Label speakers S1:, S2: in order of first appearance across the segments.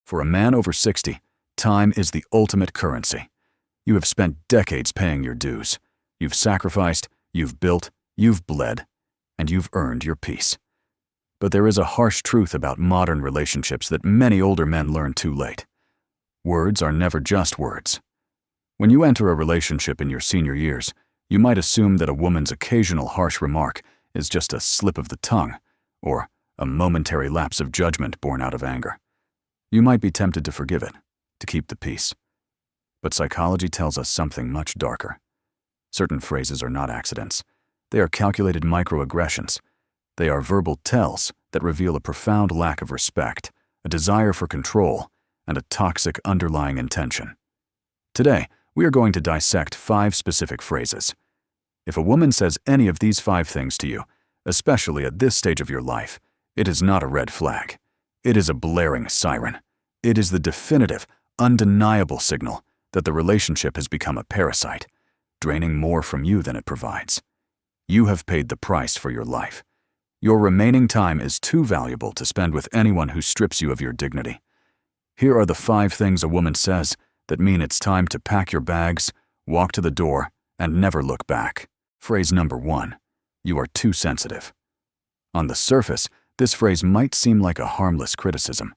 S1: For a man over 60, time is the ultimate currency. You have spent decades paying your dues. You've sacrificed, you've built, you've bled, and you've earned your peace. But there is a harsh truth about modern relationships that many older men learn too late. Words are never just words. When you enter a relationship in your senior years, you might assume that a woman's occasional harsh remark is just a slip of the tongue, or a momentary lapse of judgment born out of anger. You might be tempted to forgive it, to keep the peace. But psychology tells us something much darker. Certain phrases are not accidents. They are calculated microaggressions. They are verbal tells that reveal a profound lack of respect, a desire for control, and a toxic underlying intention. Today, we are going to dissect 5 specific phrases. If a woman says any of these 5 things to you, especially at this stage of your life, it is not a red flag. It is a blaring siren. It is the definitive, undeniable signal that the relationship has become a parasite, draining more from you than it provides. You have paid the price for your life. Your remaining time is too valuable to spend with anyone who strips you of your dignity. Here are the 5 things a woman says that mean it's time to pack your bags, walk to the door, and never look back. Phrase number 1. You are too sensitive. On the surface, this phrase might seem like a harmless criticism,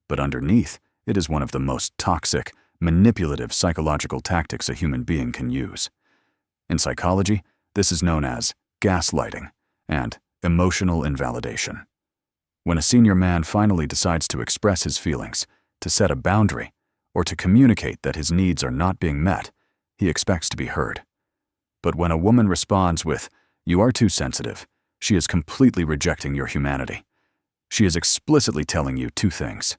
S1: but underneath, it is one of the most toxic, manipulative psychological tactics a human being can use. In psychology, this is known as gaslighting and emotional invalidation. When a senior man finally decides to express his feelings, to set a boundary, or to communicate that his needs are not being met, he expects to be heard. But when a woman responds with, "You are too sensitive," she is completely rejecting your humanity. She is explicitly telling you 2 things.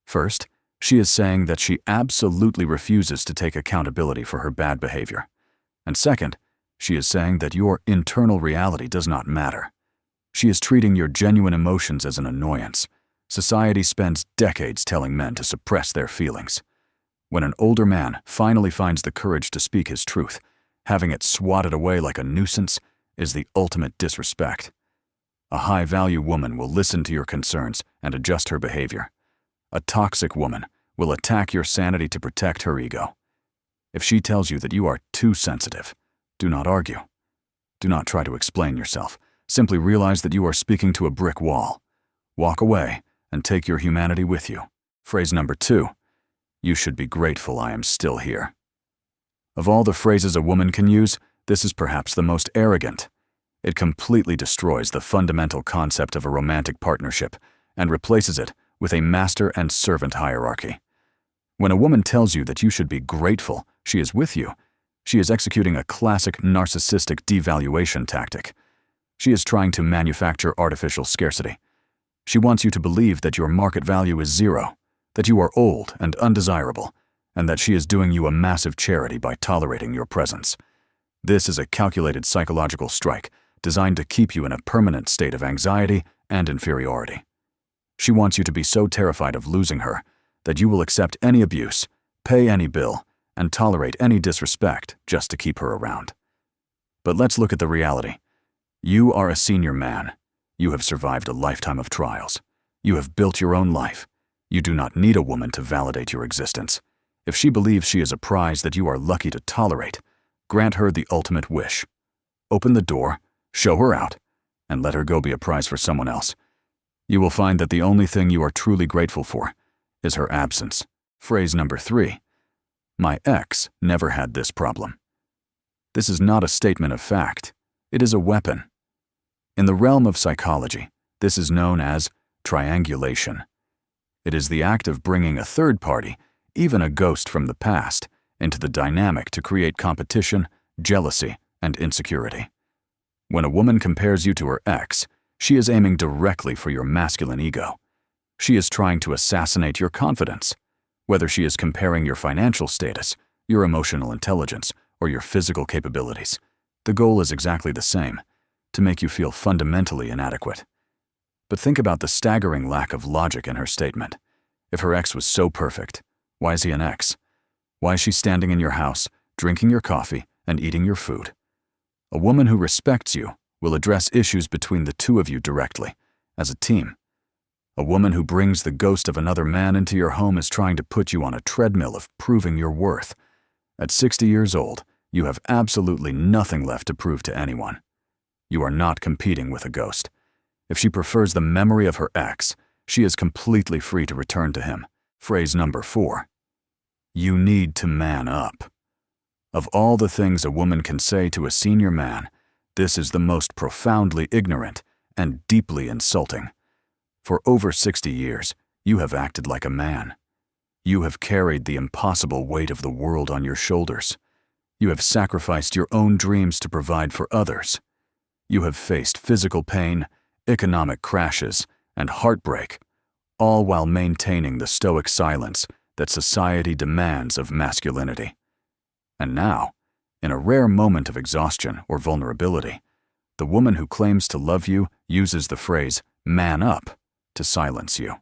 S1: First, she is saying that she absolutely refuses to take accountability for her bad behavior. And second, she is saying that your internal reality does not matter. She is treating your genuine emotions as an annoyance. Society spends decades telling men to suppress their feelings. When an older man finally finds the courage to speak his truth, having it swatted away like a nuisance is the ultimate disrespect. A high-value woman will listen to your concerns and adjust her behavior. A toxic woman will attack your sanity to protect her ego. If she tells you that you are too sensitive, do not argue. Do not try to explain yourself. Simply realize that you are speaking to a brick wall. Walk away and take your humanity with you. Phrase number 2. You should be grateful I am still here. Of all the phrases a woman can use, this is perhaps the most arrogant. It completely destroys the fundamental concept of a romantic partnership and replaces it with a master and servant hierarchy. When a woman tells you that you should be grateful she is with you, she is executing a classic narcissistic devaluation tactic. She is trying to manufacture artificial scarcity. She wants you to believe that your market value is 0, that you are old and undesirable, and that she is doing you a massive charity by tolerating your presence. This is a calculated psychological strike designed to keep you in a permanent state of anxiety and inferiority. She wants you to be so terrified of losing her that you will accept any abuse, pay any bill, and tolerate any disrespect just to keep her around. But let's look at the reality. You are a senior man. You have survived a lifetime of trials. You have built your own life. You do not need a woman to validate your existence. If she believes she is a prize that you are lucky to tolerate, grant her the ultimate wish. Open the door, show her out, and let her go be a prize for someone else. You will find that the only thing you are truly grateful for is her absence. Phrase number 3. My ex never had this problem. This is not a statement of fact. It is a weapon. In the realm of psychology, this is known as triangulation. It is the act of bringing a third party, even a ghost from the past, into the dynamic to create competition, jealousy, and insecurity. When a woman compares you to her ex, she is aiming directly for your masculine ego. She is trying to assassinate your confidence. Whether she is comparing your financial status, your emotional intelligence, or your physical capabilities, the goal is exactly the same: to make you feel fundamentally inadequate. But think about the staggering lack of logic in her statement. If her ex was so perfect, why is he an ex? Why is she standing in your house, drinking your coffee, and eating your food? A woman who respects you will address issues between the two of you directly, as a team. A woman who brings the ghost of another man into your home is trying to put you on a treadmill of proving your worth. At 60 years old, you have absolutely nothing left to prove to anyone. You are not competing with a ghost. If she prefers the memory of her ex, she is completely free to return to him. Phrase number 4. You need to man up. Of all the things a woman can say to a senior man, this is the most profoundly ignorant and deeply insulting. For over 60 years, you have acted like a man. You have carried the impossible weight of the world on your shoulders. You have sacrificed your own dreams to provide for others. You have faced physical pain, economic crashes, and heartbreak, all while maintaining the stoic silence that society demands of masculinity. And now, in a rare moment of exhaustion or vulnerability, the woman who claims to love you uses the phrase, "man up," to silence you.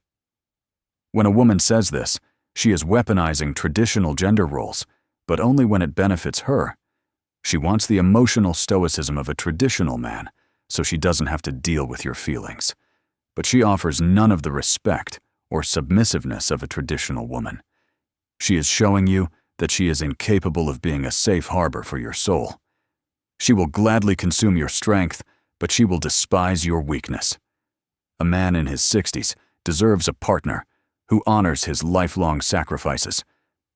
S1: When a woman says this, she is weaponizing traditional gender roles, but only when it benefits her. She wants the emotional stoicism of a traditional man, so she doesn't have to deal with your feelings. But she offers none of the respect or submissiveness of a traditional woman. She is showing you that she is incapable of being a safe harbor for your soul. She will gladly consume your strength, but she will despise your weakness. A man in his 60s deserves a partner who honors his lifelong sacrifices,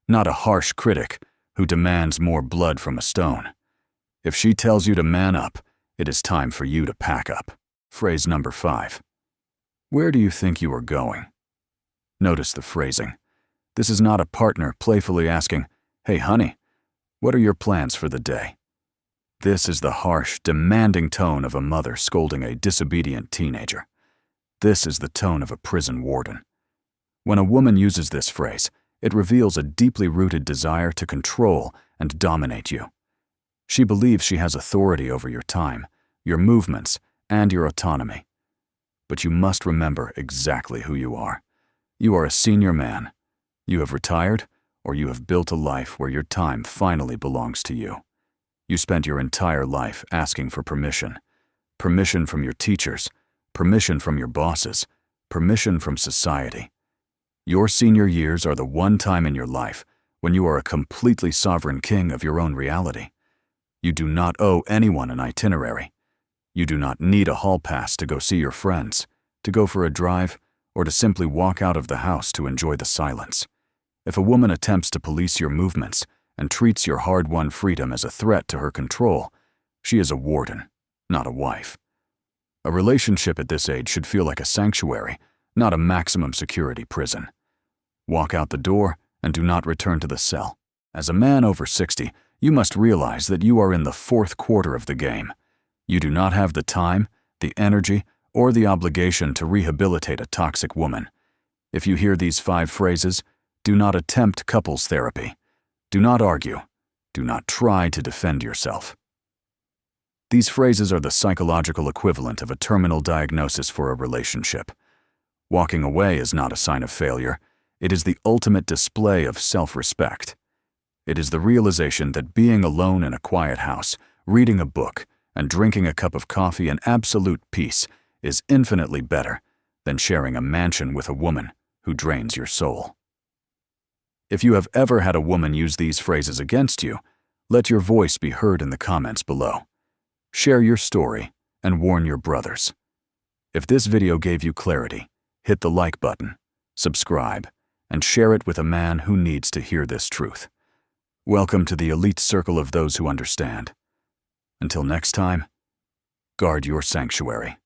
S1: not a harsh critic who demands more blood from a stone. If she tells you to man up, it is time for you to pack up. Phrase number 5. Where do you think you are going? Notice the phrasing. This is not a partner playfully asking, "Hey, honey, what are your plans for the day?" This is the harsh, demanding tone of a mother scolding a disobedient teenager. This is the tone of a prison warden. When a woman uses this phrase, it reveals a deeply rooted desire to control and dominate you. She believes she has authority over your time, your movements, and your autonomy. But you must remember exactly who you are. You are a senior man. You have retired, or you have built a life where your time finally belongs to you. You spent your entire life asking for permission. Permission from your teachers, permission from your bosses, permission from society. Your senior years are the one time in your life when you are a completely sovereign king of your own reality. You do not owe anyone an itinerary. You do not need a hall pass to go see your friends, to go for a drive, or to simply walk out of the house to enjoy the silence. If a woman attempts to police your movements and treats your hard-won freedom as a threat to her control, she is a warden, not a wife. A relationship at this age should feel like a sanctuary, not a maximum security prison. Walk out the door and do not return to the cell. As a man over 60, you must realize that you are in the fourth quarter of the game. You do not have the time, the energy, or the obligation to rehabilitate a toxic woman. If you hear these 5 phrases, do not attempt couples therapy. Do not argue. Do not try to defend yourself. These phrases are the psychological equivalent of a terminal diagnosis for a relationship. Walking away is not a sign of failure. It is the ultimate display of self-respect. It is the realization that being alone in a quiet house, reading a book, and drinking a cup of coffee in absolute peace is infinitely better than sharing a mansion with a woman who drains your soul. If you have ever had a woman use these phrases against you, let your voice be heard in the comments below. Share your story and warn your brothers. If this video gave you clarity, hit the like button, subscribe, and share it with a man who needs to hear this truth. Welcome to the elite circle of those who understand. Until next time, guard your sanctuary.